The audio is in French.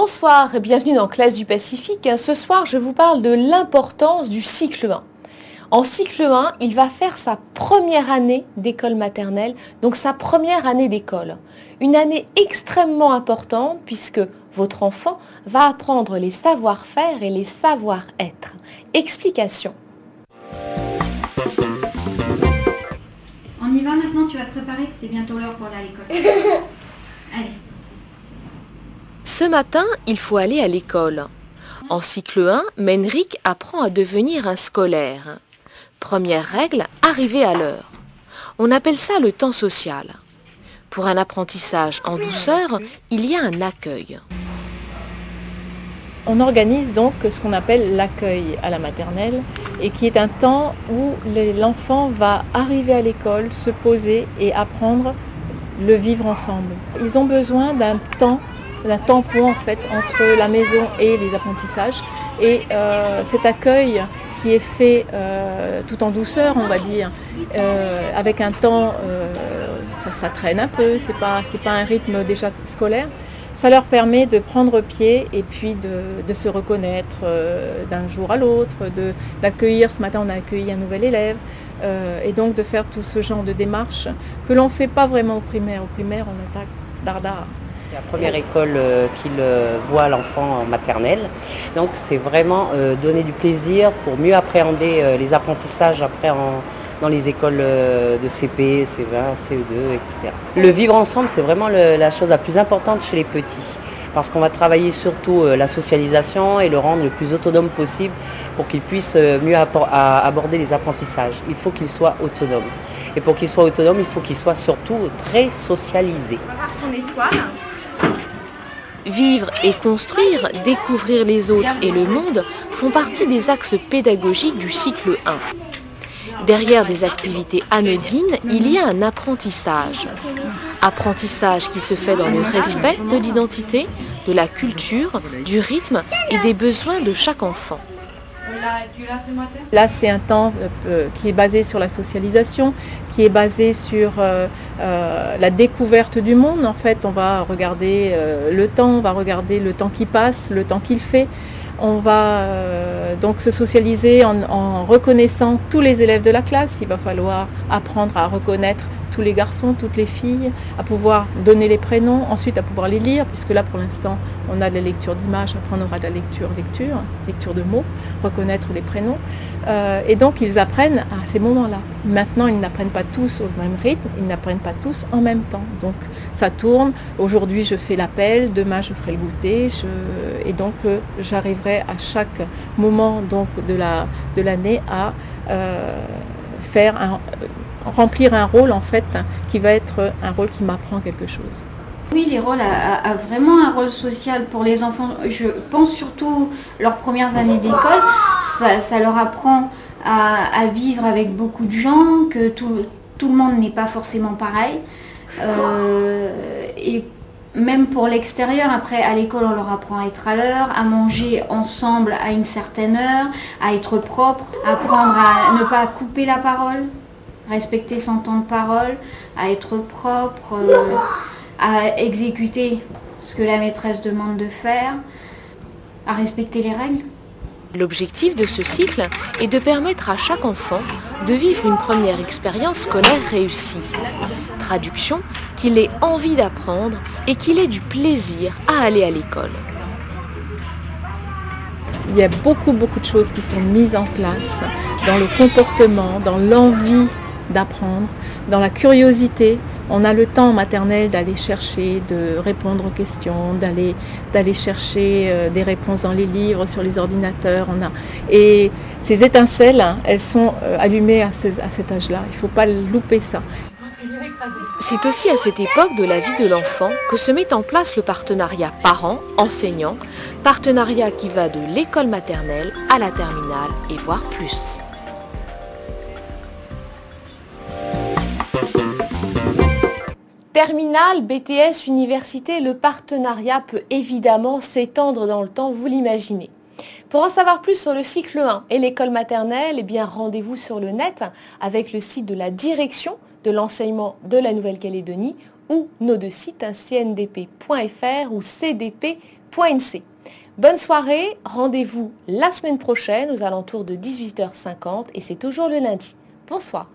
Bonsoir et bienvenue dans Classe du Pacifique. Ce soir, je vous parle de l'importance du cycle 1. En cycle 1, il va faire sa première année d'école maternelle, donc sa première année d'école. Une année extrêmement importante puisque votre enfant va apprendre les savoir-faire et les savoir-être. Explication. On y va maintenant, tu vas te préparer que c'est bientôt l'heure pour aller à l'école. Allez. Ce matin, il faut aller à l'école. En cycle 1, Menric apprend à devenir un scolaire. Première règle, arriver à l'heure. On appelle ça le temps social. Pour un apprentissage en douceur, il y a un accueil. On organise donc ce qu'on appelle l'accueil à la maternelle et qui est un temps où l'enfant va arriver à l'école, se poser et apprendre le vivre ensemble. Ils ont besoin d'un tampon en fait entre la maison et les apprentissages et cet accueil qui est fait tout en douceur on va dire, avec un temps, ça traîne un peu, c'est pas un rythme déjà scolaire. Ça leur permet de prendre pied et puis de se reconnaître d'un jour à l'autre, d'accueillir, ce matin on a accueilli un nouvel élève, et donc de faire tout ce genre de démarches que l'on ne fait pas vraiment au primaire. Au primaire on attaque dardard. C'est la première école qu'il voit l'enfant en maternelle, donc c'est vraiment donner du plaisir pour mieux appréhender les apprentissages après dans les écoles de CP, CE1, CE2, etc. Le vivre ensemble, c'est vraiment la chose la plus importante chez les petits, parce qu'on va travailler surtout la socialisation et le rendre le plus autonome possible pour qu'il puisse mieux aborder les apprentissages. Il faut qu'il soit autonome. Et pour qu'il soit autonome, il faut qu'il soit surtout très socialisé. On va voir ton étoile. Vivre et construire, découvrir les autres et le monde font partie des axes pédagogiques du cycle 1. Derrière des activités anodines, il y a un apprentissage. Apprentissage qui se fait dans le respect de l'identité, de la culture, du rythme et des besoins de chaque enfant. Là, c'est un temps qui est basé sur la socialisation, qui est basé sur la découverte du monde. En fait, on va regarder le temps, on va regarder le temps qui passe, le temps qu'il fait. On va donc se socialiser en reconnaissant tous les élèves de la classe. Il va falloir apprendre à reconnaître tous les garçons, toutes les filles, à pouvoir donner les prénoms, ensuite à pouvoir les lire, puisque là pour l'instant on a de la lecture d'images, après on aura de la lecture de mots, reconnaître les prénoms. Et donc ils apprennent à ces moments-là. Maintenant ils n'apprennent pas tous au même rythme, ils n'apprennent pas tous en même temps. Donc ça tourne, aujourd'hui je fais l'appel, demain je ferai le goûter, et donc j'arriverai à chaque moment donc, de l'année à remplir un rôle en fait qui va être un rôle qui m'apprend quelque chose. Oui, les rôles a vraiment un rôle social pour les enfants. Je pense surtout leurs premières années d'école, ça leur apprend à vivre avec beaucoup de gens, que tout le monde n'est pas forcément pareil. Et même pour l'extérieur, après à l'école on leur apprend à être à l'heure, à manger ensemble à une certaine heure, à être propre, apprendre à ne pas couper la parole, respecter son temps de parole, à être propre, à exécuter ce que la maîtresse demande de faire, à respecter les règles. L'objectif de ce cycle est de permettre à chaque enfant de vivre une première expérience scolaire réussie. Traduction, qu'il ait envie d'apprendre et qu'il ait du plaisir à aller à l'école. Il y a beaucoup de choses qui sont mises en place dans le comportement, dans l'envie d'apprendre, dans la curiosité. On a le temps en maternelle d'aller chercher, de répondre aux questions, d'aller chercher des réponses dans les livres, sur les ordinateurs. Et ces étincelles, elles sont allumées à cet âge-là. Il ne faut pas louper ça. C'est aussi à cette époque de la vie de l'enfant que se met en place le partenariat parents-enseignants, partenariat qui va de l'école maternelle à la terminale et voire plus. Terminale, BTS, université, le partenariat peut évidemment s'étendre dans le temps, vous l'imaginez. Pour en savoir plus sur le cycle 1 et l'école maternelle, eh bien rendez-vous sur le net avec le site de la direction de l'enseignement de la Nouvelle-Calédonie ou nos deux sites cndp.fr ou cdp.fr. Bonne soirée, rendez-vous la semaine prochaine aux alentours de 18h50 et c'est toujours le lundi. Bonsoir.